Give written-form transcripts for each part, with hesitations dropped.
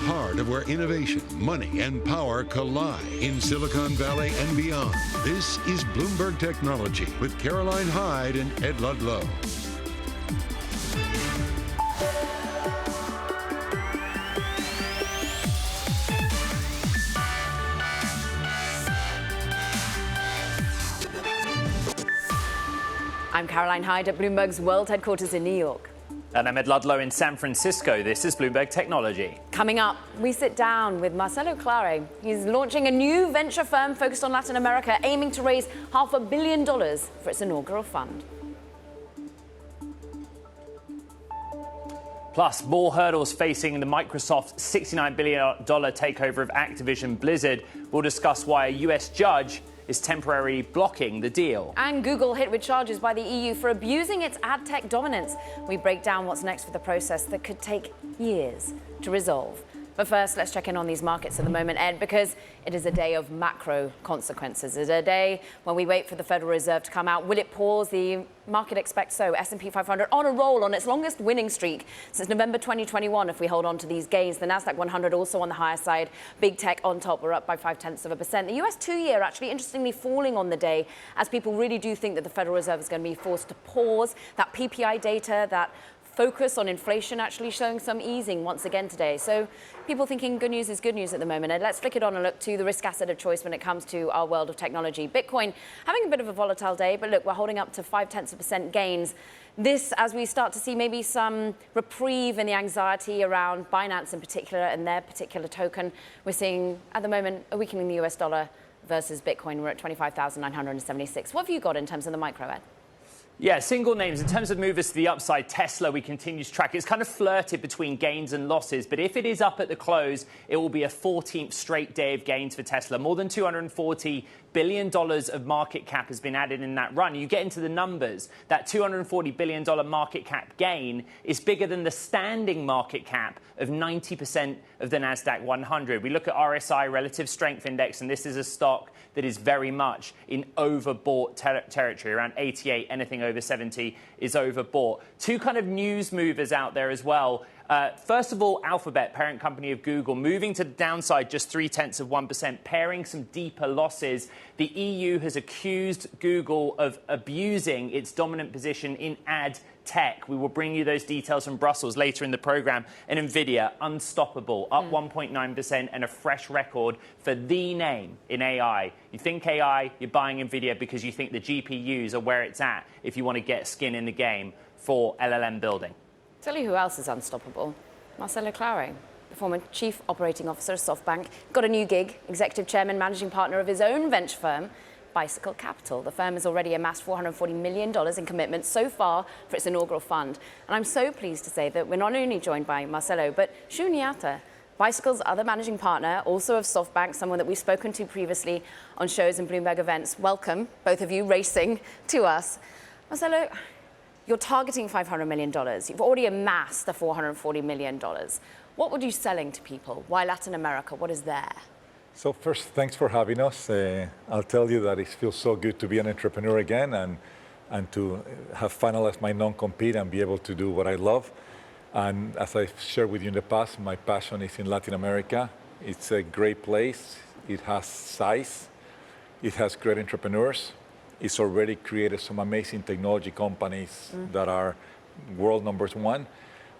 heart of where innovation, money, and power collide in Silicon Valley and beyond. This is Bloomberg Technology with Caroline Hyde and Ed Ludlow. I'm Caroline Hyde at Bloomberg's world headquarters in New York. And I'm Ed Ludlow in San Francisco. This is Bloomberg Technology. Coming up, we sit down with Marcelo Clare. He's launching a new venture firm focused on Latin America, aiming to raise $500 million for its inaugural fund. Plus, more hurdles facing the Microsoft $69 billion takeover of Activision Blizzard. We'll discuss why a US judge is temporarily blocking the deal. And Google hit with charges by the EU for abusing its ad tech dominance. We break down what's next for the process that could take years to resolve. But first, let's check in on these markets at the moment, Ed, because it is a day of macro consequences. It's a day when we wait for the Federal Reserve to come out. Will it pause? The market expects so. S&P 500 on a roll on its longest winning streak since November 2021 if we hold on to these gains. The Nasdaq 100 also on the higher side. Big tech on top. We're up by 0.5%. The US 2-year actually interestingly falling on the day as people really do think that the Federal Reserve is going to be forced to pause. That PPI data, that focus on inflation actually showing some easing once again today. So people thinking good news is good news at the moment. And let's flick it on and look to the risk asset of choice when it comes to our world of technology. Bitcoin having a bit of a volatile day, but look, we're holding up to 0.5% gains. This as we start to see maybe some reprieve in the anxiety around Binance in particular and their particular token. We're seeing at the moment a weakening the US dollar versus Bitcoin. We're at 25,976. What have you got in terms of the micro, Ed? Yeah, single names. In terms of movers to the upside, Tesla, we continue to track. It's kind of flirted between gains and losses, but if it is up at the close, it will be a 14th straight day of gains for Tesla. More than $240 billion of market cap has been added in that run. You get into the numbers, that $240 billion market cap gain is bigger than the standing market cap of 90% of the Nasdaq 100. We look at RSI, Relative Strength Index, and this is a stock that is very much in overbought territory. Around 88, anything over 70 is overbought. Two kind of news movers out there as well. First of all, Alphabet, parent company of Google, moving to the downside just 0.3%, pairing some deeper losses. The EU has accused Google of abusing its dominant position in ad tech. We will bring you those details from Brussels later in the program. And Nvidia, unstoppable, up 1.9% and a fresh record for the name in AI. You think AI, you're buying Nvidia because you think the GPUs are where it's at if you want to get skin in the game for LLM building. Tell you who else is unstoppable. Marcelo Clare, the former chief operating officer of SoftBank, got a new gig, executive chairman, managing partner of his own venture firm, Bicycle Capital. The firm has already amassed $440 million in commitments so far for its inaugural fund. And I'm so pleased to say that we're not only joined by Marcelo, but Shu Niata, Bicycle's other managing partner, also of SoftBank, someone that we've spoken to previously on shows and Bloomberg events. Welcome, both of you, racing to us. Marcelo, you're targeting $500 million. You've already amassed the $440 million. What would you selling to people? Why Latin America? What is there? So first, thanks for having us. I'll tell you that it feels so good to be an entrepreneur again and to have finalized my non-compete and be able to do what I love. And as I've shared with you in the past, my passion is in Latin America. It's a great place. It has size. It has great entrepreneurs. It's already created some amazing technology companies that are world numbers one.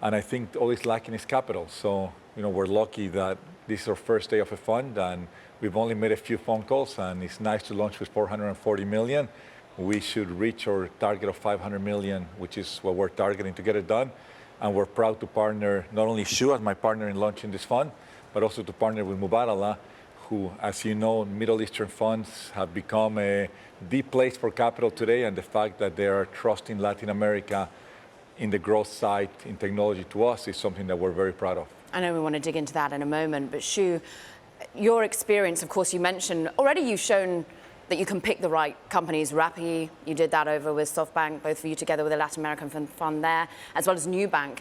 And I think all it's lacking is capital. So, we're lucky that this is our first day of a fund and we've only made a few phone calls and it's nice to launch with $440 million. We should reach our target of $500 million, which is what we're targeting to get it done. And we're proud to partner, not only Shu as my partner in launching this fund, but also to partner with Mubadala, who, as you know, Middle Eastern funds have become the place for capital today, and the fact that they are trusting Latin America in the growth side in technology to us is something that we're very proud of. I know we want to dig into that in a moment, but Shu, your experience, of course, you mentioned already you've shown that you can pick the right companies. Rappi, you did that over with SoftBank, both of you together with the Latin American fund there, as well as Nubank.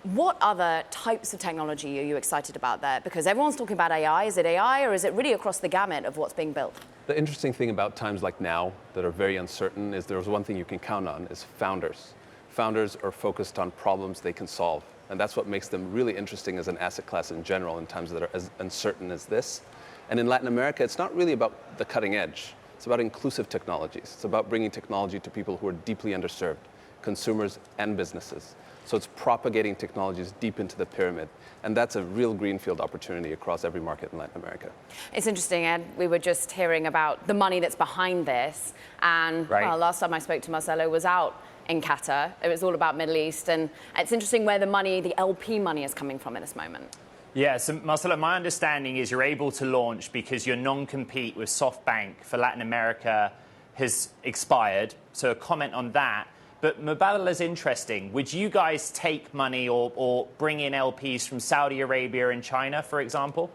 What other types of technology are you excited about there? Because everyone's talking about AI. Is it AI or is it really across the gamut of what's being built? The interesting thing about times like now that are very uncertain is there's one thing you can count on is founders. Founders are focused on problems they can solve. And that's what makes them really interesting as an asset class in general in times that are as uncertain as this. And in Latin America, it's not really about the cutting edge. It's about inclusive technologies. It's about bringing technology to people who are deeply underserved, consumers and businesses. So it's propagating technologies deep into the pyramid. And that's a real greenfield opportunity across every market in Latin America. It's interesting, Ed. We were just hearing about the money that's behind this. And well, last time I spoke to Marcelo was out in Qatar. It was all about Middle East. And it's interesting where the money, the LP money, is coming from in this moment. Yeah, so Marcelo, my understanding is you're able to launch because your non-compete with SoftBank for Latin America has expired. So a comment on that. But Mubadala is interesting. Would you guys take money or bring in LPs from Saudi Arabia and China, for example?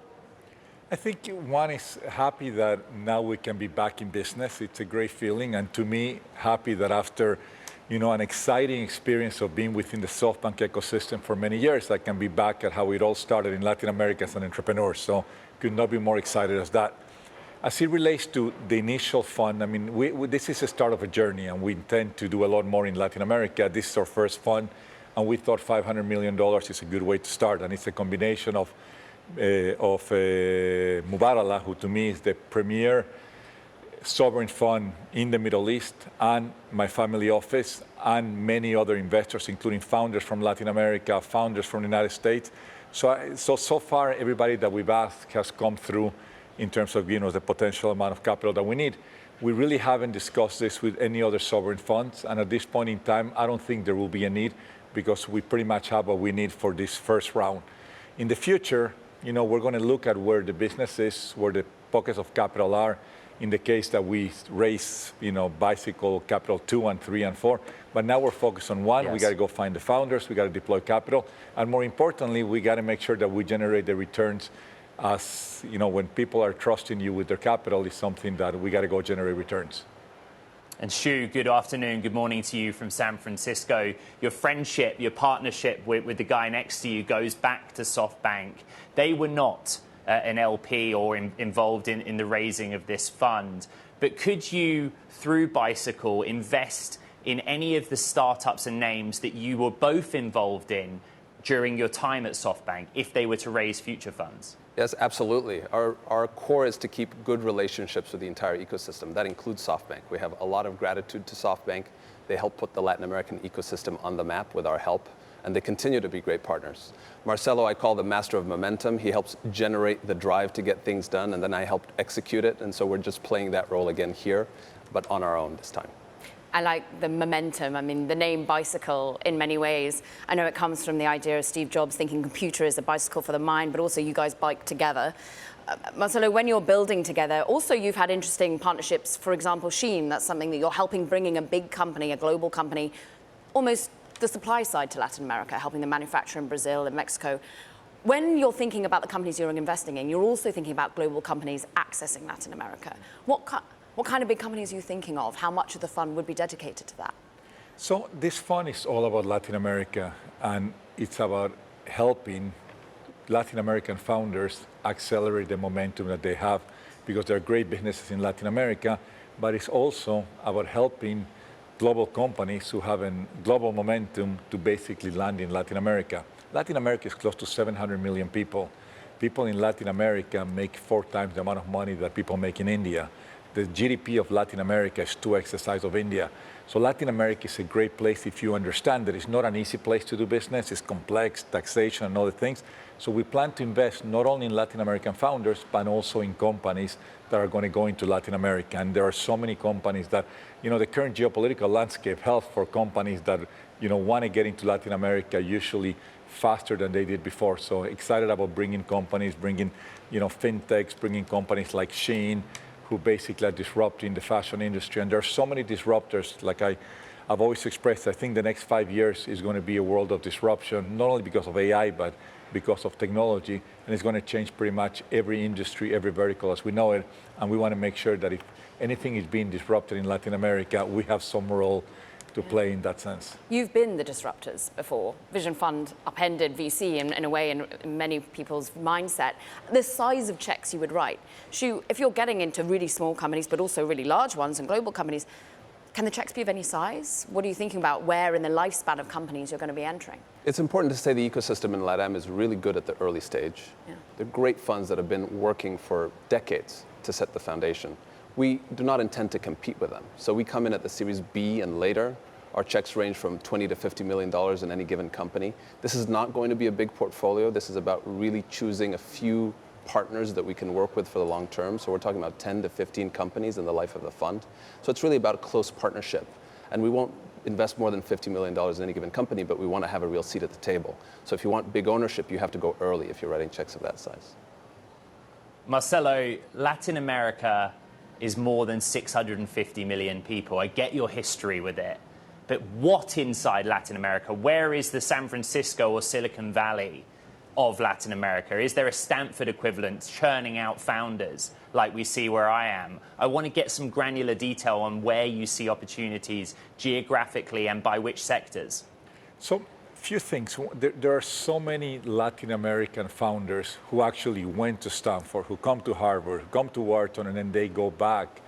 I think one is happy that now we can be back in business. It's a great feeling. And to me, happy that after an exciting experience of being within the SoftBank ecosystem for many years, I can be back at how it all started in Latin America as an entrepreneur. So could not be more excited as that. As it relates to the initial fund, I mean, this is the start of a journey, and we intend to do a lot more in Latin America. This is our first fund, and we thought $500 million is a good way to start. And it's a combination of Mubadala, who to me is the premier sovereign fund in the Middle East, and my family office, and many other investors, including founders from Latin America, founders from the United States. So far, everybody that we've asked has come through in terms of the potential amount of capital that we need. We really haven't discussed this with any other sovereign funds, and at this point in time, I don't think there will be a need because we pretty much have what we need for this first round. In the future, we're going to look at where the business is, where the pockets of capital are, in the case that we raise, Bicycle Capital 2 and 3 and 4. But now we're focused on one. Yes. We got to go find the founders. We got to deploy capital. And more importantly, we got to make sure that we generate the returns. As when people are trusting you with their capital, is something that we got to go generate returns. And Shu, good afternoon, good morning to you from San Francisco. Your friendship, your partnership with the guy next to you goes back to SoftBank. They were not an LP or involved in the raising of this fund. But could you, through Bicycle, invest in any of the startups and names that you were both involved in during your time at SoftBank if they were to raise future funds? Yes, absolutely. Our core is to keep good relationships with the entire ecosystem. That includes SoftBank. We have a lot of gratitude to SoftBank. They help put the Latin American ecosystem on the map with our help, and they continue to be great partners. Marcelo, I call the master of momentum. He helps generate the drive to get things done, and then I helped execute it. And so we're just playing that role again here, but on our own this time. I like the momentum. I mean, the name Bicycle, in many ways, I know it comes from the idea of Steve Jobs thinking computer is a bicycle for the mind, but also you guys bike together. Marcelo, when you're building together, also you've had interesting partnerships. For example, Shein, that's something that you're helping bringing a big company, a global company, almost the supply side to Latin America, helping them manufacture in Brazil and Mexico. When you're thinking about the companies you're investing in, you're also thinking about global companies accessing Latin America. What kind of big companies are you thinking of? How much of the fund would be dedicated to that? So this fund is all about Latin America, and it's about helping Latin American founders accelerate the momentum that they have, because there are great businesses in Latin America, but it's also about helping global companies who have a global momentum to basically land in Latin America. Latin America is close to 700 million people. People in Latin America make 4 times the amount of money that people make in India. The GDP of Latin America is 2x the size of India. So Latin America is a great place if you understand that it's not an easy place to do business. It's complex, taxation and other things. So we plan to invest not only in Latin American founders, but also in companies that are going to go into Latin America. And there are so many companies that, the current geopolitical landscape helps for companies that, want to get into Latin America usually faster than they did before. So excited about bringing companies, bringing, fintechs, bringing companies like Shein, who basically are disrupting the fashion industry. And there are so many disruptors. Like I've always expressed, I think the next 5 years is going to be a world of disruption, not only because of AI, but because of technology. And it's going to change pretty much every industry, every vertical as we know it. And we want to make sure that if anything is being disrupted in Latin America, we have some role to play in that sense. You've been the disruptors before. Vision Fund upended VC in a way in many people's mindset. The size of checks you would write. Shu, if you're getting into really small companies, but also really large ones and global companies, Can the checks be of any size? What are you thinking about where in the lifespan of companies you're going to be entering? It's important to say the ecosystem in LATAM is really good at the early stage. Yeah. They're great funds that have been working for decades to set the foundation. We do not intend to compete with them. So we come in at the Series B and later. Our checks range from $20 to $50 million in any given company. This is not going to be a big portfolio. This is about really choosing a few partners that we can work with for the long term. So we're talking about 10 to 15 companies in the life of the fund. So it's really about a close partnership. And we won't invest more than $50 million in any given company, but we want to have a real seat at the table. So if you want big ownership, you have to go early if you're writing checks of that size. Marcelo, Latin America is more than 650 million people. I get your history with it. But what inside Latin America? Where is the San Francisco or Silicon Valley of Latin America? Is there a Stanford equivalent churning out founders like we see where I am? I want to get some granular detail on where you see opportunities geographically and by which sectors. So, few things. There are so many Latin American founders who actually went to Stanford, who come to Harvard, come to Wharton, and then they go back.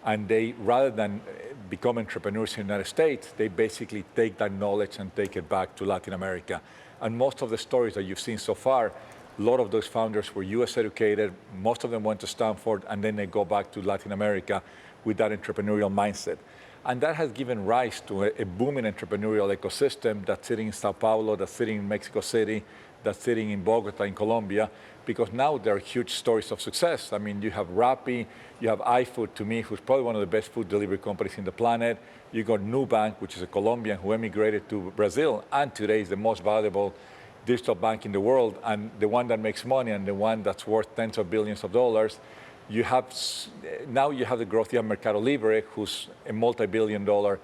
And they, rather than become entrepreneurs in the United States, they basically take that knowledge and take it back to Latin America. And most of the stories that you've seen so far, a lot of those founders were US educated, most of them went to Stanford, and then they go back to Latin America with that entrepreneurial mindset. And that has given rise to a booming entrepreneurial ecosystem that's sitting in Sao Paulo, that's sitting in Mexico City, that's sitting in Bogota, in Colombia, because now there are huge stories of success. I mean, you have Rappi, you have iFood, to me, who's probably one of the best food delivery companies in the planet. You got Nubank, which is a Colombian who emigrated to Brazil, and today is the most valuable digital bank in the world, and the one that makes money, and the one that's worth tens of billions of dollars. You have, now you have the growth. You have Mercado Libre, who's a multi-billion-dollar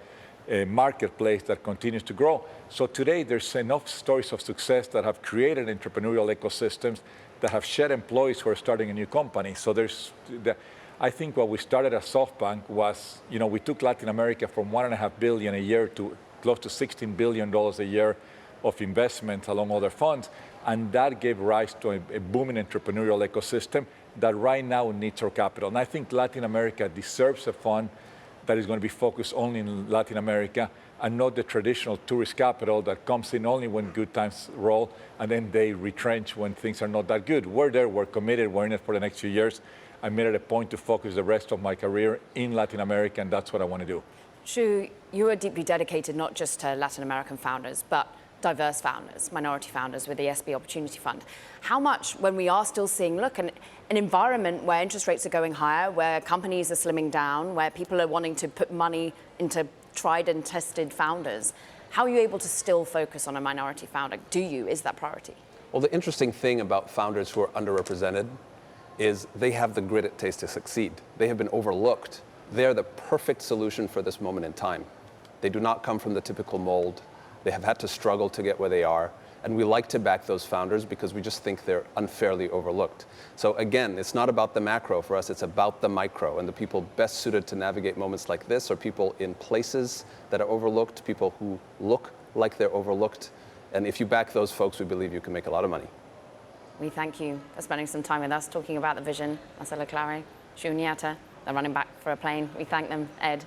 marketplace that continues to grow. So today, there's enough stories of success that have created entrepreneurial ecosystems that have shed employees who are starting a new company. So I think what we started at SoftBank was, we took Latin America from $1.5 billion a year to close to $16 billion a year of investment along other funds. And that gave rise to a booming entrepreneurial ecosystem that right now needs our capital. And I think Latin America deserves a fund that is going to be focused only in Latin America and not the traditional tourist capital that comes in only when good times roll and then they retrench when things are not that good. We're there, we're committed, we're in it for the next few years. I made it a point to focus the rest of my career in Latin America, and that's what I want to do. Shu, you are deeply dedicated not just to Latin American founders, but diverse founders, minority founders with the SB Opportunity Fund. How much, when we are still seeing, an environment where interest rates are going higher, where companies are slimming down, where people are wanting to put money into tried and tested founders, how are you able to still focus on a minority founder? Is that priority? Well, the interesting thing about founders who are underrepresented is they have the grit it takes to succeed. They have been overlooked. They're the perfect solution for this moment in time. They do not come from the typical mold. They have had to struggle to get where they are. And we like to back those founders because we just think they're unfairly overlooked. So again, it's not about the macro for us, it's about the micro. And the people best suited to navigate moments like this are people in places that are overlooked, people who look like they're overlooked. And if you back those folks, we believe you can make a lot of money. We thank you for spending some time with us talking about the vision. Marcelo Clary, Shu Niata, they're running back for a plane. We thank them. Ed.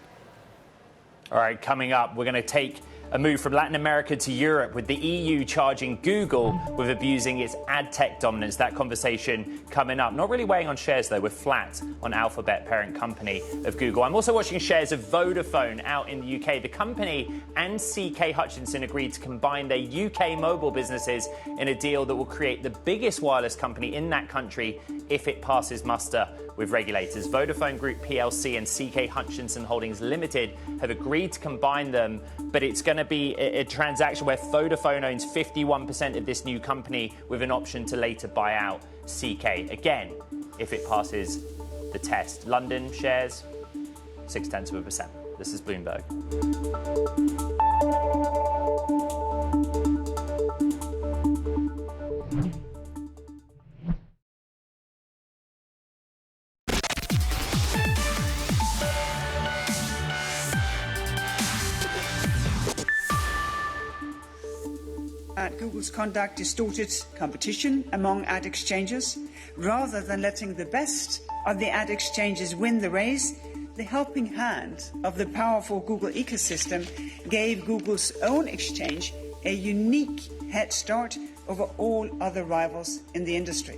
All right, coming up, we're going to take a move from Latin America to Europe, with the EU charging Google with abusing its ad tech dominance. That conversation coming up. Not really weighing on shares, though. We're flat on Alphabet, parent company of Google. I'm also watching shares of Vodafone out in the UK. The company and CK Hutchinson agreed to combine their UK mobile businesses in a deal that will create the biggest wireless company in that country if it passes muster with regulators. Vodafone Group PLC and CK Hutchinson Holdings Limited have agreed to combine them, but it's going to be a transaction where Vodafone owns 51% of this new company with an option to later buy out CK. Again, if it passes the test. London shares, 0.6%. This is Bloomberg. Google's conduct distorted competition among ad exchanges. Rather than letting the best of the ad exchanges win the race, the helping hand of the powerful Google ecosystem gave Google's own exchange a unique head start over all other rivals in the industry.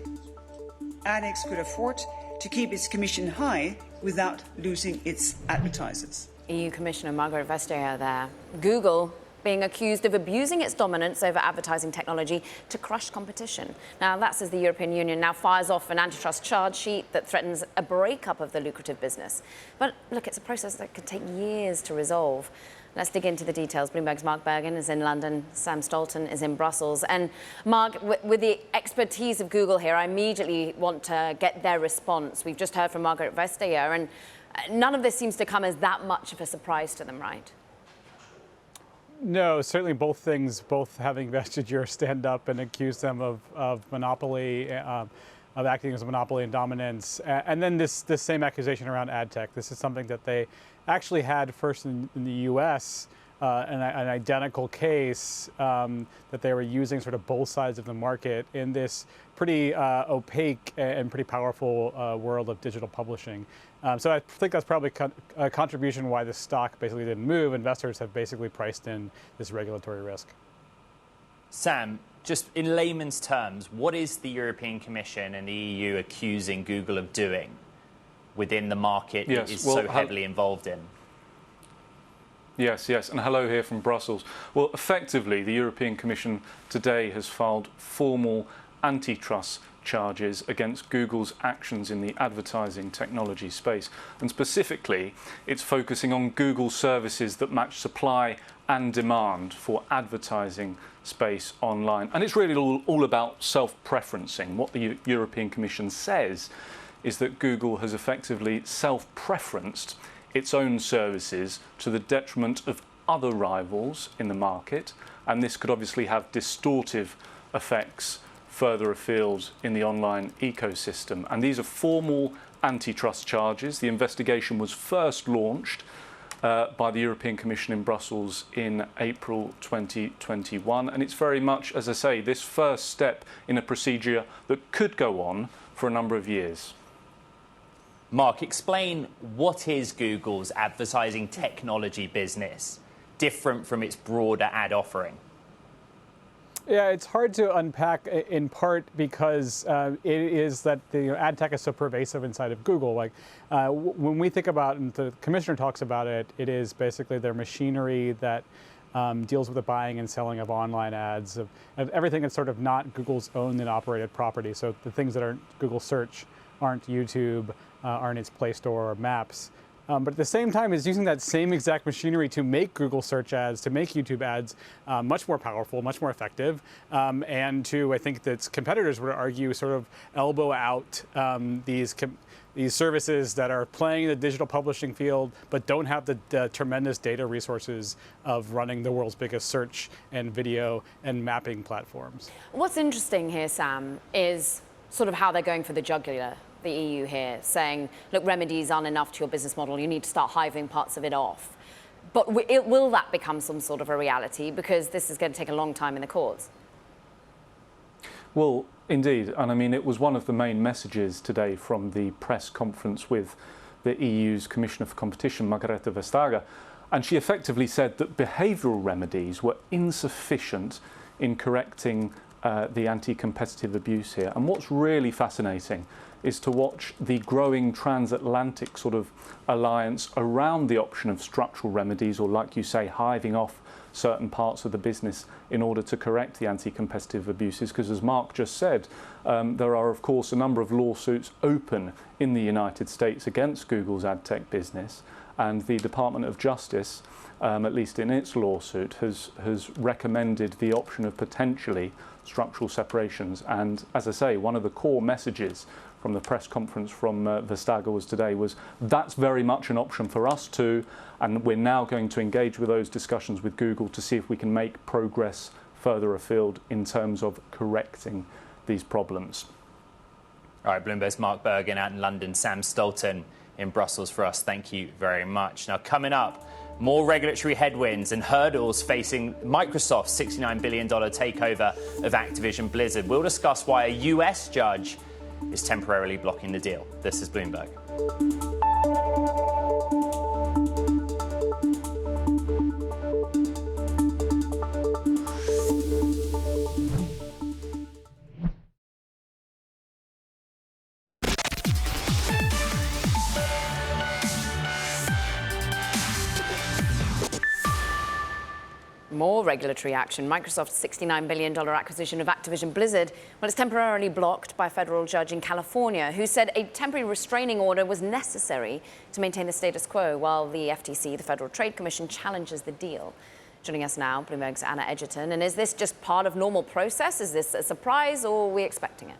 AdX could afford to keep its commission high without losing its advertisers. EU Commissioner Margaret Vestager there. Google being accused of abusing its dominance over advertising technology to crush competition. Now, that's as the European Union now fires off an antitrust charge sheet that threatens a breakup of the lucrative business. But look, it's a process that could take years to resolve. Let's dig into the details. Bloomberg's Mark Bergen is in London. Sam Stolten is in Brussels. And Mark, with the expertise of Google here, I immediately want to get their response. We've just heard from Margaret Vestager, and none of this seems to come as that much of a surprise to them, right? No, certainly both having Vestager stand up and accuse them of monopoly, of acting as a monopoly and dominance. And then this same accusation around ad tech. This is something that they actually had first in the U.S., an identical case that they were using sort of both sides of the market in this pretty opaque and pretty powerful world of digital publishing. So I think that's probably a contribution why the stock basically didn't move. Investors have basically priced in this regulatory risk. Sam, just in layman's terms, what is the European Commission and the EU accusing Google of doing within the market it is so heavily involved in? Yes, and hello here from Brussels. Well, effectively, the European Commission today has filed formal antitrust charges against Google's actions in the advertising technology space. And specifically, it's focusing on Google services that match supply and demand for advertising space online. And it's really all about self-preferencing. What the European Commission says is that Google has effectively self-preferenced its own services to the detriment of other rivals in the market, and this could obviously have distortive effects further afield in the online ecosystem. And these are formal antitrust charges. The investigation was first launched by the European Commission in Brussels in April 2021, and it's very much, as I say, this first step in a procedure that could go on for a number of years. Mark, explain what is Google's advertising technology business different from its broader ad offering? Yeah, it's hard to unpack in part because it is that the ad tech is so pervasive inside of Google. Like when we think about, and the commissioner talks about it, it is basically their machinery that deals with the buying and selling of online ads, of everything that's sort of not Google's owned and operated property. So the things that aren't Google search, aren't YouTube, aren't its Play Store or Maps. But at the same time, is using that same exact machinery to make Google search ads, to make YouTube ads much more powerful, much more effective, and to, I think that competitors would argue, sort of elbow out these services that are playing in the digital publishing field, but don't have the tremendous data resources of running the world's biggest search and video and mapping platforms. What's interesting here, Sam, is sort of how they're going for the jugular. The EU here saying, look, remedies aren't enough to your business model. You need to start hiving parts of it off. But will that become some sort of a reality? Because this is going to take a long time in the courts. Well, indeed. And I mean, it was one of the main messages today from the press conference with the EU's Commissioner for Competition, Margaret Vestager. And she effectively said that behavioural remedies were insufficient in correcting the anti-competitive abuse here. And what's really fascinating is to watch the growing transatlantic sort of alliance around the option of structural remedies, or like you say, hiving off certain parts of the business in order to correct the anti-competitive abuses. Because as Mark just said, there are of course a number of lawsuits open in the United States against Google's ad tech business, and the Department of Justice, at least in its lawsuit, has recommended the option of potentially structural separations. And as I say, one of the core messages from the press conference from Vestager was today was that's very much an option for us too, and we're now going to engage with those discussions with Google to see if we can make progress further afield in terms of correcting these problems. All right, Bloomberg's Mark Bergen out in London, Sam Stolten in Brussels for us. Thank you very much. Now, coming up, more regulatory headwinds and hurdles facing Microsoft's $69 billion takeover of Activision Blizzard. We'll discuss why a US judge is temporarily blocking the deal. This is Bloomberg. more regulatory action. Microsoft's $69 billion acquisition of Activision Blizzard, well, it's temporarily blocked by a federal judge in California who said a temporary restraining order was necessary to maintain the status quo while the FTC, the Federal Trade Commission, challenges the deal. Joining us now, Bloomberg's Anna Edgerton. And is this just part of normal process? Is this a surprise, or are we expecting it?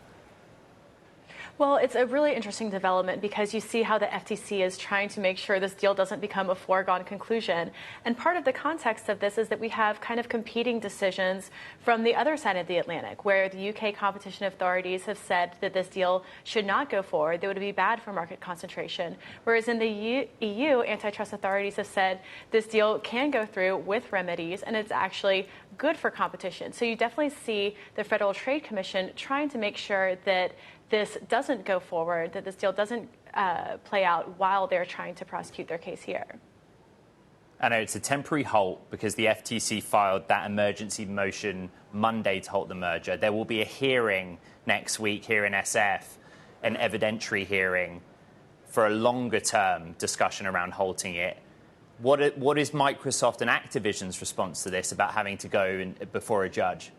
Well, it's a really interesting development because you see how the FTC is trying to make sure this deal doesn't become a foregone conclusion. And part of the context of this is that we have kind of competing decisions from the other side of the Atlantic, where the UK competition authorities have said that this deal should not go forward, that it would be bad for market concentration. Whereas in the EU, antitrust authorities have said this deal can go through with remedies, and it's actually good for competition. So you definitely see the Federal Trade Commission trying to make sure that this doesn't go forward, that this deal doesn't play out while they're trying to prosecute their case here. I know it's a temporary halt because the FTC filed that emergency motion Monday to halt the merger. There will be a hearing next week here in SF, an evidentiary hearing for a longer-term discussion around halting it. What is Microsoft and Activision's response to this about having to go before a judge?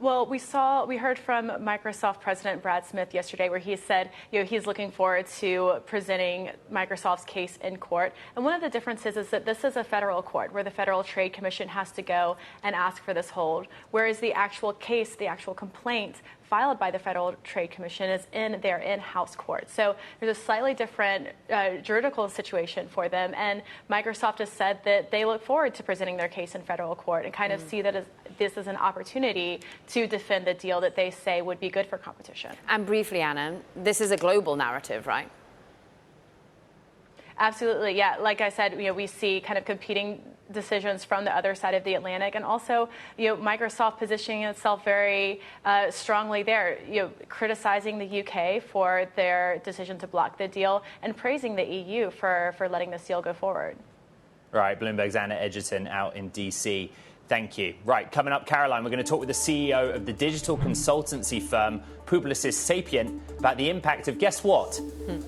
Well, we heard from Microsoft President Brad Smith yesterday where he said, he's looking forward to presenting Microsoft's case in court. And one of the differences is that this is a federal court where the Federal Trade Commission has to go and ask for this hold, whereas the actual case, the actual complaint filed by the Federal Trade Commission is in their in-house court. So there's a slightly different juridical situation for them. And Microsoft has said that they look forward to presenting their case in federal court and kind of see that this is an opportunity to defend the deal that they say would be good for competition. And briefly, Anna, this is a global narrative, right? Absolutely, yeah. Like I said, we see kind of competing decisions from the other side of the Atlantic, and also, Microsoft positioning itself very strongly there, criticizing the UK for their decision to block the deal and praising the EU for letting this deal go forward. Right, Bloomberg's Anna Edgerton out in DC. Thank you. Right, coming up, Caroline, we're going to talk with the CEO of the digital consultancy firm Publicis Sapient about the impact of, guess what,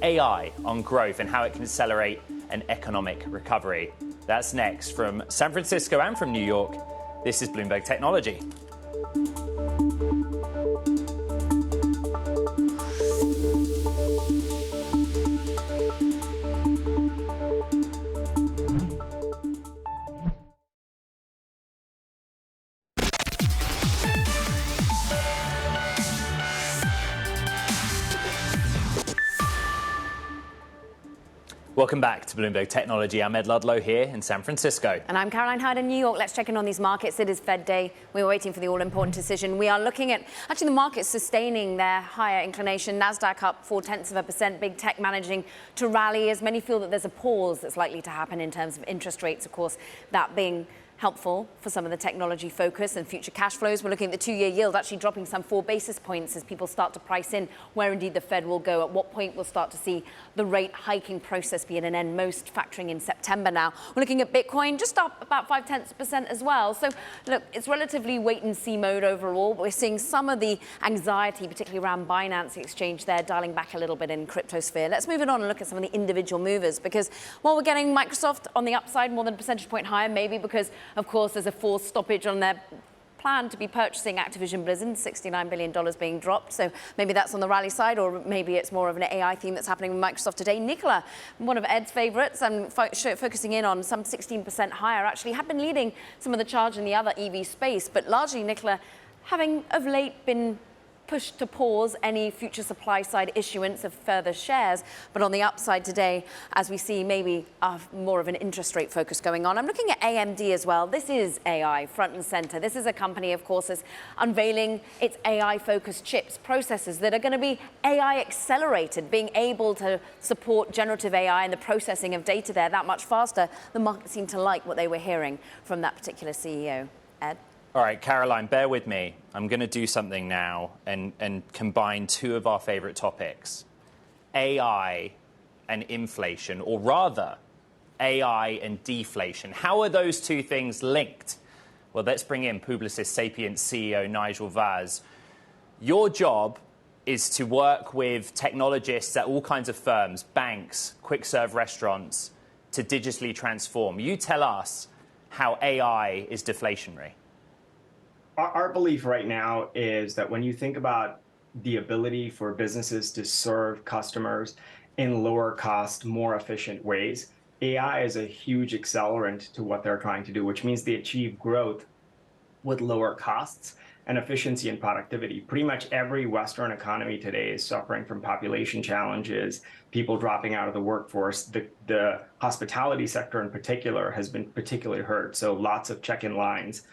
AI on growth and how it can accelerate an economic recovery. That's next. From San Francisco and from New York, this is Bloomberg Technology. Welcome back to Bloomberg Technology. I'm Ed Ludlow here in San Francisco. And I'm Caroline Hyde in New York. Let's check in on these markets. It is Fed Day. We're waiting for the all-important decision. We are looking at actually the markets sustaining their higher inclination. NASDAQ up 0.4%. Big tech managing to rally as many feel that there's a pause that's likely to happen in terms of interest rates. Of course, that being helpful for some of the technology focus and future cash flows. We're looking at the 2-year yield actually dropping some 4 basis points as people start to price in where indeed the Fed will go. At what point we'll start to see the rate hiking process be at an end, most factoring in September now. We're looking at Bitcoin just up about 0.5% as well. So look, it's relatively wait and see mode overall, but we're seeing some of the anxiety, particularly around Binance Exchange there, dialing back a little bit in cryptosphere. Let's move it on and look at some of the individual movers, because while we're getting Microsoft on the upside more than a percentage point higher, maybe because of course, there's a forced stoppage on their plan to be purchasing Activision Blizzard, $69 billion being dropped. So maybe that's on the rally side, or maybe it's more of an AI theme that's happening with Microsoft today. Nikola, one of Ed's favorites, and focusing in on some 16% higher, actually had been leading some of the charge in the other EV space, but largely Nikola having of late been pushed to pause any future supply side issuance of further shares. But on the upside today, as we see maybe more of an interest rate focus going on. I'm looking at AMD as well. This is AI front and center. This is a company, of course, that's unveiling its AI focused chips, processors that are going to be AI accelerated, being able to support generative AI and the processing of data there that much faster. The market seemed to like what they were hearing from that particular CEO. Ed? All right, Caroline, bear with me. I'm going to do something now and combine two of our favorite topics, AI and inflation, or rather, AI and deflation. How are those two things linked? Well, let's bring in Publicis Sapient CEO Nigel Vaz. Your job is to work with technologists at all kinds of firms, banks, quick-serve restaurants, to digitally transform. You tell us, how AI is deflationary? Our belief right now is that when you think about the ability for businesses to serve customers in lower cost, more efficient ways, AI is a huge accelerant to what they're trying to do, which means they achieve growth with lower costs and efficiency and productivity. Pretty much every Western economy today is suffering from population challenges, people dropping out of the workforce. The hospitality sector in particular has been particularly hurt. So lots of check-in lines,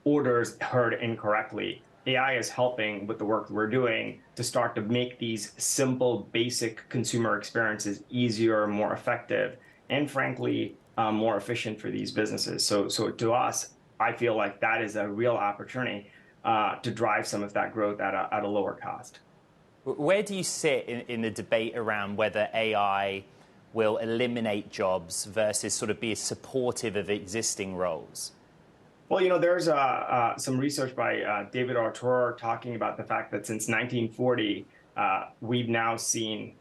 orders heard incorrectly. AI is helping with the work we're doing to start to make these simple, basic consumer experiences easier, more effective, and frankly, more efficient for these businesses. So to us, I feel like that is a real opportunity to drive some of that growth at a lower cost. Where do you sit in the debate around whether AI will eliminate jobs versus sort of be supportive of existing roles? Well, there's some research by David Artur talking about the fact that since 1940, we've now seen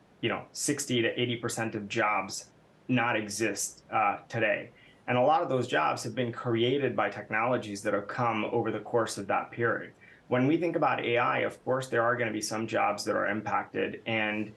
60 to 80% of jobs not exist today. And a lot of those jobs have been created by technologies that have come over the course of that period. When we think about AI, of course, there are going to be some jobs that are impacted, and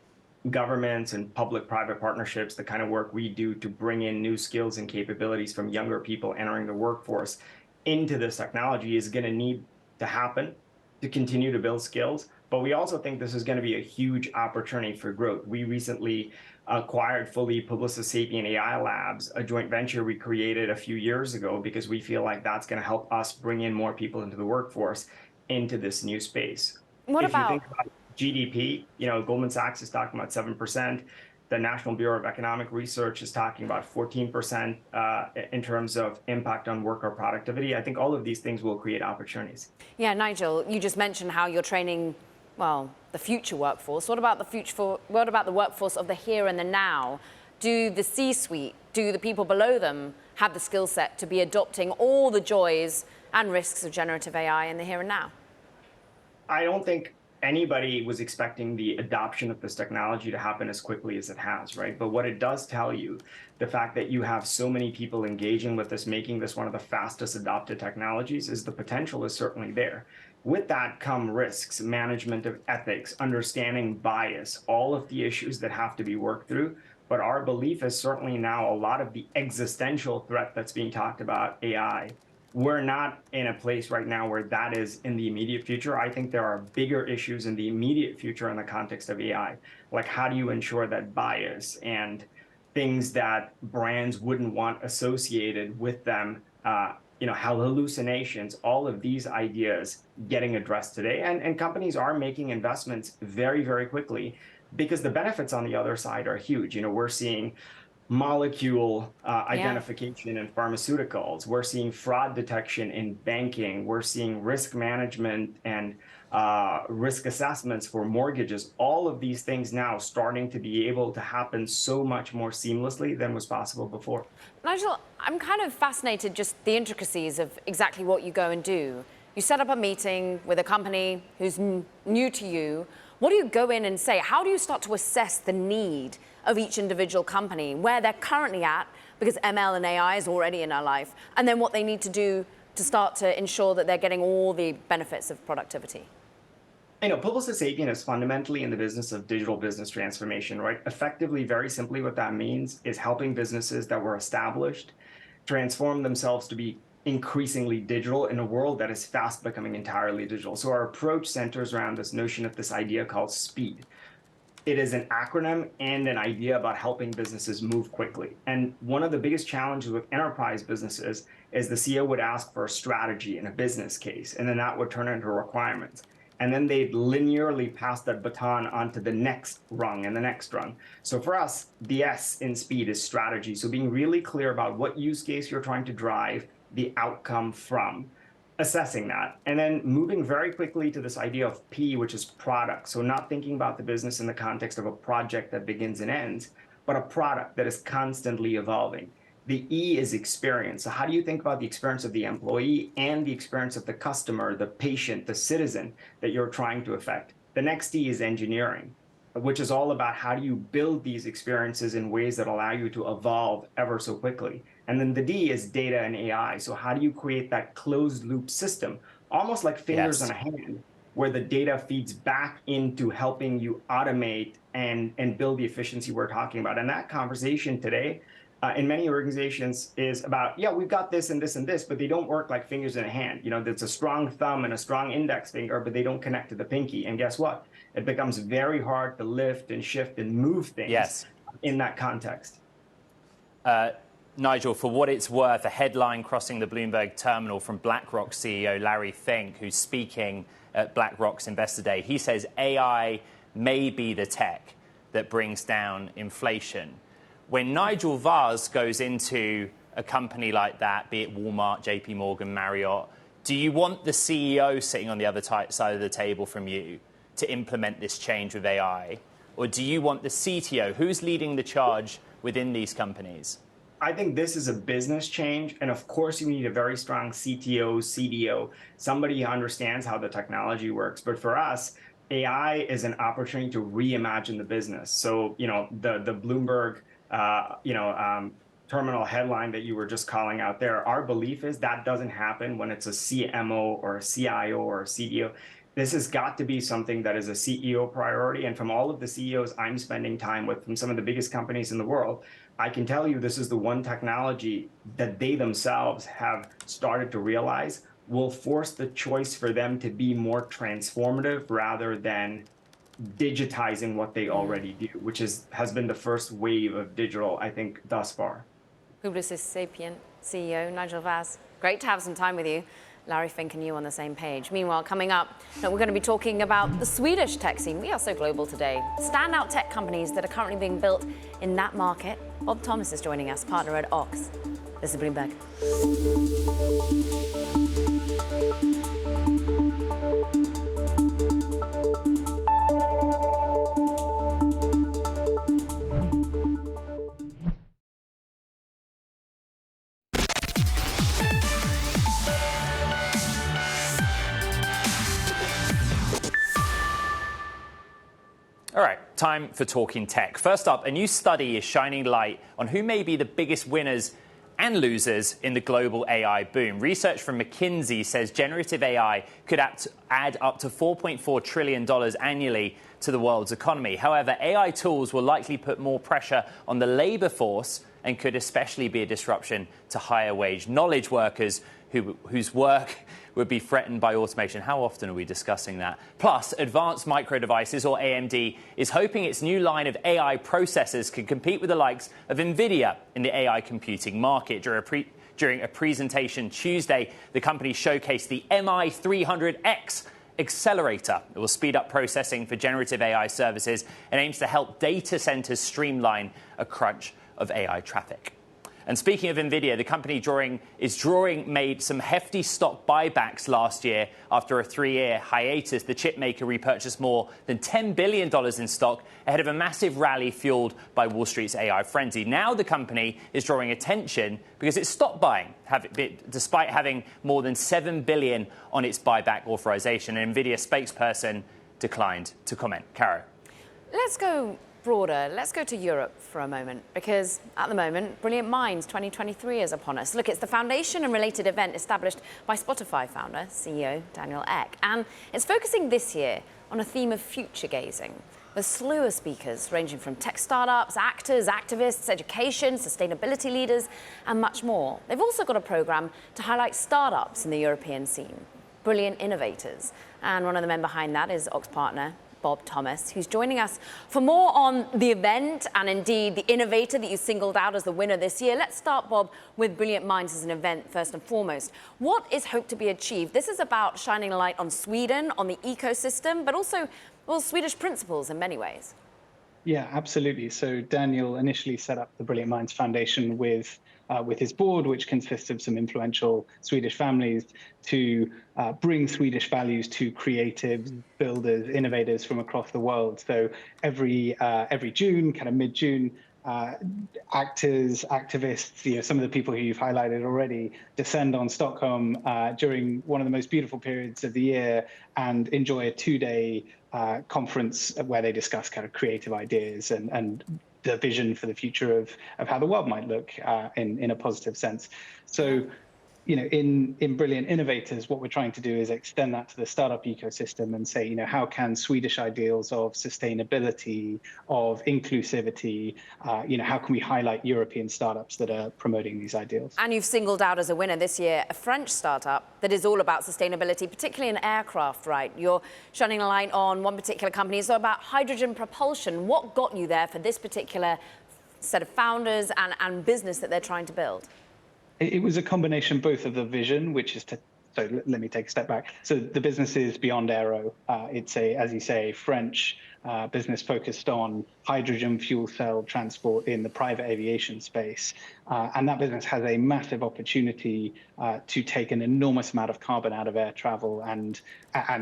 governments and public-private partnerships, the kind of work we do to bring in new skills and capabilities from younger people entering the workforce into this technology is going to need to happen to continue to build skills. But we also think this is going to be a huge opportunity for growth. We recently acquired fully Publicis Sapient AI Labs, a joint venture we created a few years ago, because we feel like that's going to help us bring in more people into the workforce into this new space. If you think about GDP, Goldman Sachs is talking about 7%. The National Bureau of Economic Research is talking about 14% in terms of impact on worker productivity. I think all of these things will create opportunities. Yeah, Nigel, you just mentioned how you're training, the future workforce. What about the workforce of the here and the now? Do the C-suite, do the people below them have the skill set to be adopting all the joys and risks of generative AI in the here and now? I don't think anybody was expecting the adoption of this technology to happen as quickly as it has, right? But what it does tell you, the fact that you have so many people engaging with this, making this one of the fastest adopted technologies, is the potential is certainly there. With that come risks, management of ethics, understanding bias, all of the issues that have to be worked through. But our belief is certainly now a lot of the existential threat that's being talked about, AI, we're not in a place right now where that is in the immediate future. I think there are bigger issues in the immediate future in the context of AI. Like, how do you ensure that bias and things that brands wouldn't want associated with them, how hallucinations, all of these ideas getting addressed today. And companies are making investments very, very quickly because the benefits on the other side are huge. We're seeing molecule identification in pharmaceuticals. We're seeing fraud detection in banking. We're seeing risk management and risk assessments for mortgages. All of these things now starting to be able to happen so much more seamlessly than was possible before. Nigel, I'm kind of fascinated just the intricacies of exactly what you go and do. You set up a meeting with a company who's new to you. What do you go in and say? How do you start to assess the need of each individual company, where they're currently at, because ML and AI is already in our life, and then what they need to do to start to ensure that they're getting all the benefits of productivity? Publicis Sapient is fundamentally in the business of digital business transformation, right? Effectively, very simply, what that means is helping businesses that were established transform themselves to be increasingly digital in a world that is fast becoming entirely digital. So our approach centers around this notion of this idea called speed. It is an acronym and an idea about helping businesses move quickly. And one of the biggest challenges with enterprise businesses is the CEO would ask for a strategy and a business case, and then that would turn into requirements. And then they'd linearly pass that baton onto the next rung and the next rung. So for us, the S in speed is strategy. So being really clear about what use case you're trying to drive the outcome from, assessing that, and then moving very quickly to this idea of P, which is product. So not thinking about the business in the context of a project that begins and ends, but a product that is constantly evolving. The E is experience. So how do you think about the experience of the employee and the experience of the customer, the patient, the citizen that you're trying to affect? The next E is engineering, which is all about how do you build these experiences in ways that allow you to evolve ever so quickly. And then the D is data and AI. So how do you create that closed loop system, almost like fingers on a hand, where the data feeds back into helping you automate and build the efficiency we're talking about. And that conversation today in many organizations is about, yeah, we've got this and this and this, but they don't work like fingers in a hand. You know, there's a strong thumb and a strong index finger, but they don't connect to the pinky. And guess what? It becomes very hard to lift and shift and move things in that context. Nigel, for what it's worth, a headline crossing the Bloomberg terminal from BlackRock CEO Larry Fink, who's speaking at BlackRock's Investor Day. He says AI may be the tech that brings down inflation. When Nigel Vaz goes into a company like that, be it Walmart, JP Morgan, Marriott, do you want the CEO sitting on the other side of the table from you to implement this change with AI? Or do you want the CTO? Who's leading the charge within these companies? I think this is a business change. And of course, you need a very strong CTO, CDO, somebody who understands how the technology works. But for us, AI is an opportunity to reimagine the business. So, you know, the Bloomberg, terminal headline that you were just calling out there, our belief is that doesn't happen when it's a CMO or a CIO or a CDO. This has got to be something that is a CEO priority. And from all of the CEOs I'm spending time with, from some of the biggest companies in the world, I can tell you this is the one technology that they themselves have started to realize will force the choice for them to be more transformative rather than digitizing what they already do, which has been the first wave of digital, I think, thus far. Publicis Sapient CEO Nigel Vaz, great to have some time with you. Larry Fink and you on the same page. Meanwhile, coming up, we're going to be talking about the Swedish tech scene. We are so global today. Standout tech companies that are currently being built in that market. Bob Thomas is joining us, partner at Ox. This is Bloomberg. All right, time for Talking Tech. First up, a new study is shining light on who may be the biggest winners and losers in the global AI boom. Research from McKinsey says generative AI could add up to $4.4 trillion annually to the world's economy. However, AI tools will likely put more pressure on the labor force and could especially be a disruption to higher wage knowledge workers whose work would be threatened by automation. How often are we discussing that? Plus, Advanced Micro Devices, or AMD, is hoping its new line of AI processors can compete with the likes of NVIDIA in the AI computing market. During a presentation Tuesday, the company showcased the MI300X accelerator. It will speed up processing for generative AI services and aims to help data centers streamline a crunch of AI traffic. And speaking of NVIDIA, the company made some hefty stock buybacks last year. After a 3-year hiatus, the chipmaker repurchased more than $10 billion in stock ahead of a massive rally fueled by Wall Street's AI frenzy. Now the company is drawing attention because it stopped buying, despite having more than $7 billion on its buyback authorization. An NVIDIA spokesperson declined to comment. Caro. Let's go broader. Let's go to Europe for a moment, because at the moment, Brilliant Minds 2023 is upon us. Look, it's the foundation and related event established by Spotify founder, CEO Daniel Ek. And it's focusing this year on a theme of future gazing. The slew of speakers ranging from tech startups, actors, activists, education, sustainability leaders, and much more. They've also got a program to highlight startups in the European scene, brilliant innovators. And one of the men behind that is Ox partner Bob Thomas, who's joining us for more on the event and indeed the innovator that you singled out as the winner this year. Let's start, Bob, with Brilliant Minds as an event first and foremost. What is hoped to be achieved? This is about shining a light on Sweden, on the ecosystem, but also, well, Swedish principles in many ways. Yeah, absolutely. So Daniel initially set up the Brilliant Minds Foundation with his board, which consists of some influential Swedish families, to bring Swedish values to creatives, builders, innovators from across the world. So every June, kind of mid-June, actors, activists, some of the people who you've highlighted already, descend on Stockholm during one of the most beautiful periods of the year and enjoy a 2-day conference where they discuss kind of creative ideas and the vision for the future of how the world might look in a positive sense. So, in Brilliant Innovators, what we're trying to do is extend that to the startup ecosystem and say, how can Swedish ideals of sustainability, of inclusivity, how can we highlight European startups that are promoting these ideals? And you've singled out as a winner this year a French startup that is all about sustainability, particularly in aircraft, right? You're shining a light on one particular company. It's about hydrogen propulsion. What got you there for this particular set of founders and business that they're trying to build? It was a combination both of the vision, which is so let me take a step back. So the business is Beyond Aero. It's as you say, French business focused on hydrogen fuel cell transport in the private aviation space. And that business has a massive opportunity to take an enormous amount of carbon out of air travel and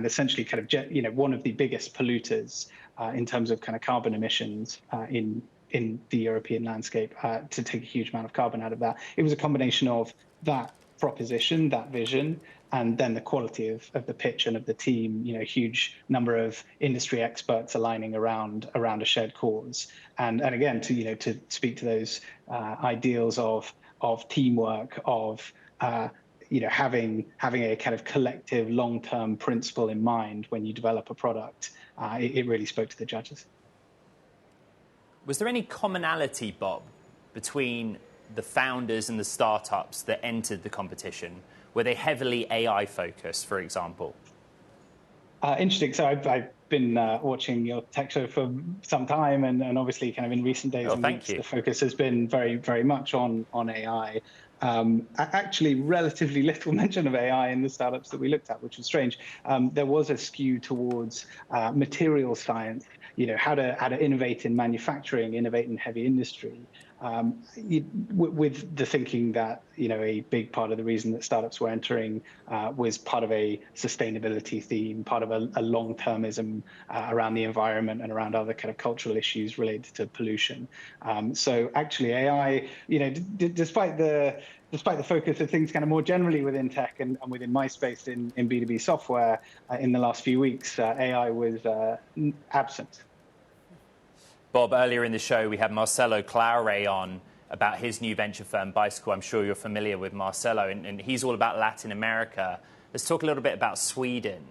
essentially kind of, one of the biggest polluters in terms of kind of carbon emissions in the European landscape, to take a huge amount of carbon out of that. It was a combination of that proposition, that vision, and then the quality of the pitch and of the team, huge number of industry experts aligning around a shared cause. And again, to speak to those ideals of teamwork, of having a kind of collective long-term principle in mind when you develop a product, it really spoke to the judges. Was there any commonality, Bob, between the founders and the startups that entered the competition? Were they heavily AI focused, for example? Interesting. So I've been watching your tech show for some time, and obviously kind of in recent days and weeks, the focus has been very, very much on AI. Actually, relatively little mention of AI in the startups that we looked at, which was strange. There was a skew towards material science, how to innovate in manufacturing, innovate in heavy industry, with the thinking that a big part of the reason that startups were entering was part of a sustainability theme, part of a long-termism around the environment and around other kind of cultural issues related to pollution. So actually, AI, despite the focus of things kind of more generally within tech and within my space in B2B software in the last few weeks, AI was absent. Bob, earlier in the show, we had Marcelo Claure on about his new venture firm, Bicycle. I'm sure you're familiar with Marcelo, and he's all about Latin America. Let's talk a little bit about Sweden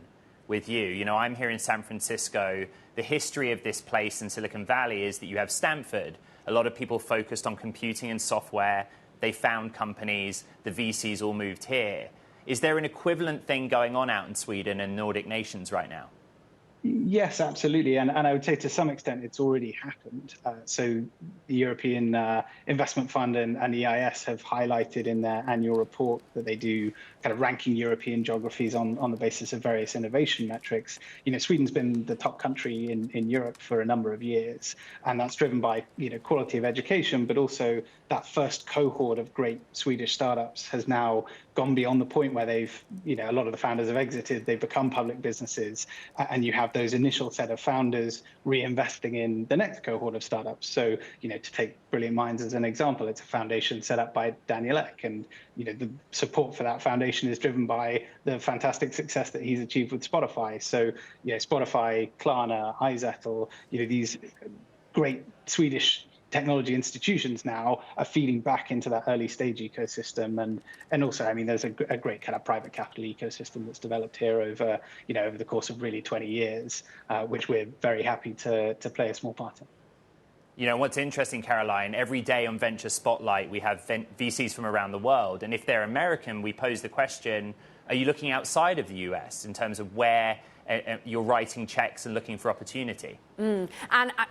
with you. I'm here in San Francisco. The history of this place in Silicon Valley is that you have Stanford. A lot of people focused on computing and software. They found companies. The VCs all moved here. Is there an equivalent thing going on out in Sweden and Nordic nations right now? Yes, absolutely. And I would say to some extent it's already happened. So the European Investment Fund and EIS have highlighted in their annual report that they do kind of ranking European geographies on the basis of various innovation metrics. Sweden's been the top country in Europe for a number of years. And that's driven by, quality of education, but also that first cohort of great Swedish startups has now gone beyond the point where they've, a lot of the founders have exited, they've become public businesses, and you have those initial set of founders reinvesting in the next cohort of startups. So, to take Brilliant Minds as an example, it's a foundation set up by Daniel Ek, and, the support for that foundation is driven by the fantastic success that he's achieved with Spotify. So, Spotify, Klarna, iZettle, these great Swedish technology institutions now are feeding back into that early stage ecosystem, and also, there's a great kind of private capital ecosystem that's developed here over the course of really 20 years, which we're very happy to play a small part in. What's interesting, Caroline, every day on Venture Spotlight, we have VCs from around the world. And if they're American, we pose the question, are you looking outside of the US in terms of where you're writing checks and looking for opportunity? And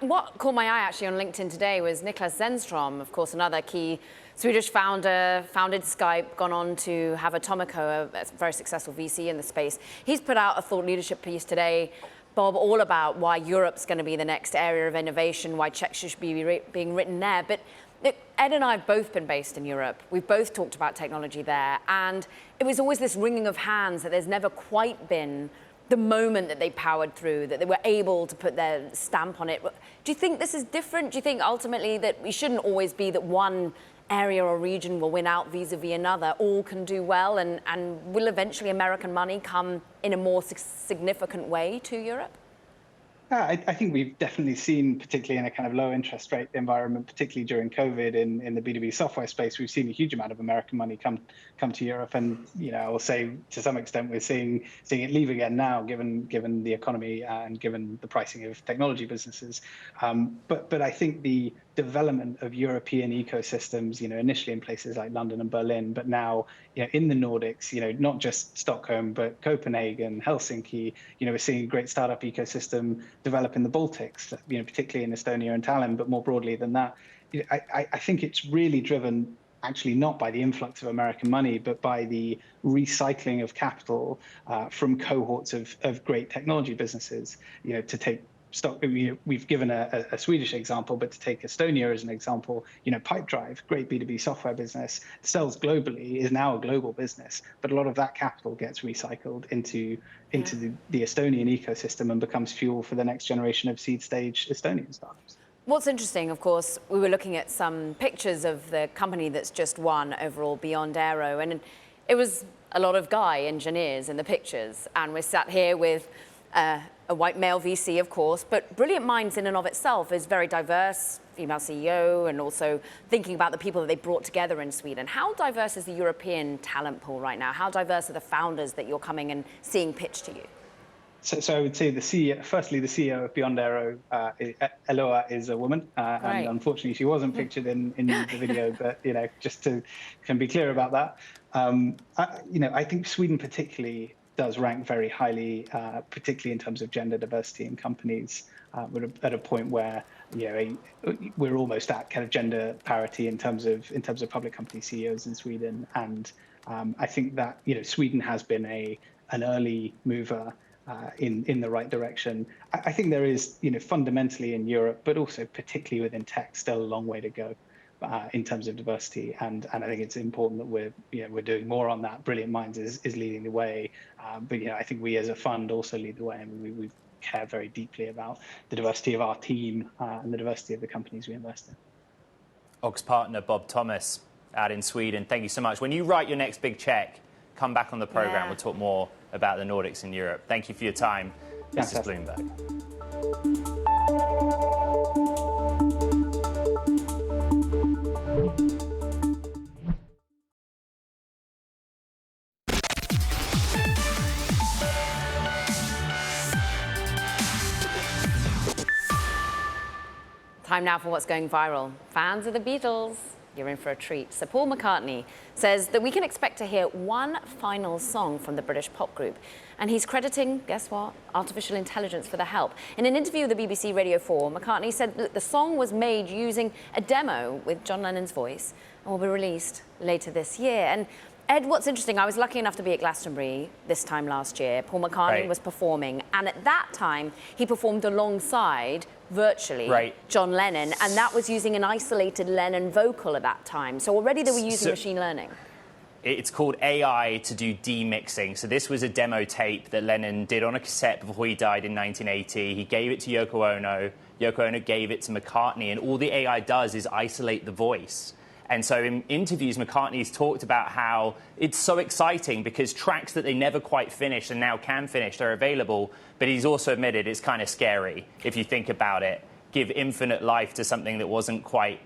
what caught my eye actually on LinkedIn today was Niklas Zennström, of course, another key Swedish founder, founded Skype, gone on to have Atomico, a very successful VC in the space. He's put out a thought leadership piece today, Bob, all about why Europe's going to be the next area of innovation, why checks should be being written there. But look, Ed and I have both been based in Europe. We've both talked about technology there. And it was always this wringing of hands that there's never quite been the moment that they powered through, that they were able to put their stamp on it. Do you think this is different? Do you think ultimately that we shouldn't always be that one area or region will win out vis-a-vis another? All can do well, and will eventually American money come in a more significant way to Europe? I think we've definitely seen, particularly in a kind of low interest rate environment, particularly during COVID in the B2B software space, we've seen a huge amount of American money come to Europe. And, I will say to some extent, we're seeing it leave again now, given the economy and given the pricing of technology businesses. But I think the development of European ecosystems, initially in places like London and Berlin, but now, in the Nordics, not just Stockholm, but Copenhagen, Helsinki, we're seeing a great startup ecosystem develop in the Baltics, particularly in Estonia and Tallinn, but more broadly than that. I think it's really driven actually not by the influx of American money, but by the recycling of capital from cohorts of great technology businesses, to take stock. We've given a Swedish example, but to take Estonia as an example, Pipedrive, great B2B software business, sells globally, is now a global business, but a lot of that capital gets recycled into the Estonian ecosystem and becomes fuel for the next generation of seed stage Estonian startups. What's interesting, of course, we were looking at some pictures of the company that's just won overall Beyond Aero, and it was a lot of guy engineers in the pictures, and we're sat here with a white male VC, of course, but Brilliant Minds in and of itself is very diverse, female CEO, and also thinking about the people that they brought together in Sweden. How diverse is the European talent pool right now? How diverse are the founders that you're coming and seeing pitch to you? So I would say the CEO of Beyond Aero, Eloa, is a woman, and unfortunately she wasn't pictured in the video. But just to can be clear about that, I think Sweden particularly does rank very highly, particularly in terms of gender diversity in companies. We're at a point where we're almost at kind of gender parity in terms of public company CEOs in Sweden, and I think that Sweden has been an early mover in the right direction. I think there is fundamentally in Europe, but also particularly within tech, still a long way to go in terms of diversity, and I think it's important that we're doing more on that. Brilliant Minds is leading the way, but I think we as a fund also lead the way, and we care very deeply about the diversity of our team and the diversity of the companies we invest in. Ox partner Bob Thomas out in Sweden, thank you so much. When you write your next big check, come back on the program. Yeah. We'll talk more about the Nordics and Europe. Thank you for your time. This is Bloomberg. Time now for what's going viral. Fans of the Beatles, you're in for a treat. So Paul McCartney says that we can expect to hear one final song from the British pop group. And he's crediting, guess what, artificial intelligence for the help. In an interview with the BBC Radio 4, McCartney said that the song was made using a demo with John Lennon's voice and will be released later this year. And Ed, what's interesting, I was lucky enough to be at Glastonbury this time last year. Paul McCartney was performing, and at that time, he performed alongside, virtually, John Lennon, and that was using an isolated Lennon vocal at that time. So already they were using machine learning. It's called AI to do demixing. So this was a demo tape that Lennon did on a cassette before he died in 1980. He gave it to Yoko Ono. Yoko Ono gave it to McCartney, and all the AI does is isolate the voice. And so in interviews, McCartney's talked about how it's so exciting because tracks that they never quite finished and now can finish are available. But he's also admitted it's kind of scary if you think about it. Give infinite life to something that wasn't quite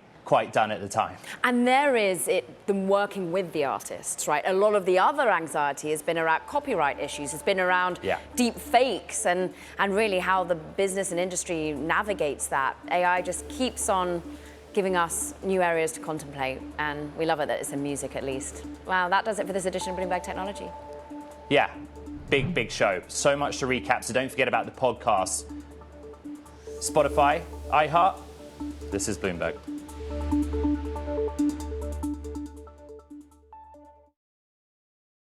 done at the time. And there is them working with the artists, right? A lot of the other anxiety has been around copyright issues, has been around deep fakes and really how the business and industry navigates that. AI just keeps on giving us new areas to contemplate, and we love it that it's in music at least. Wow, that does it for this edition of Bloomberg Technology. Yeah, big show. So much to recap, so don't forget about the podcast. Spotify, iHeart, this is Bloomberg.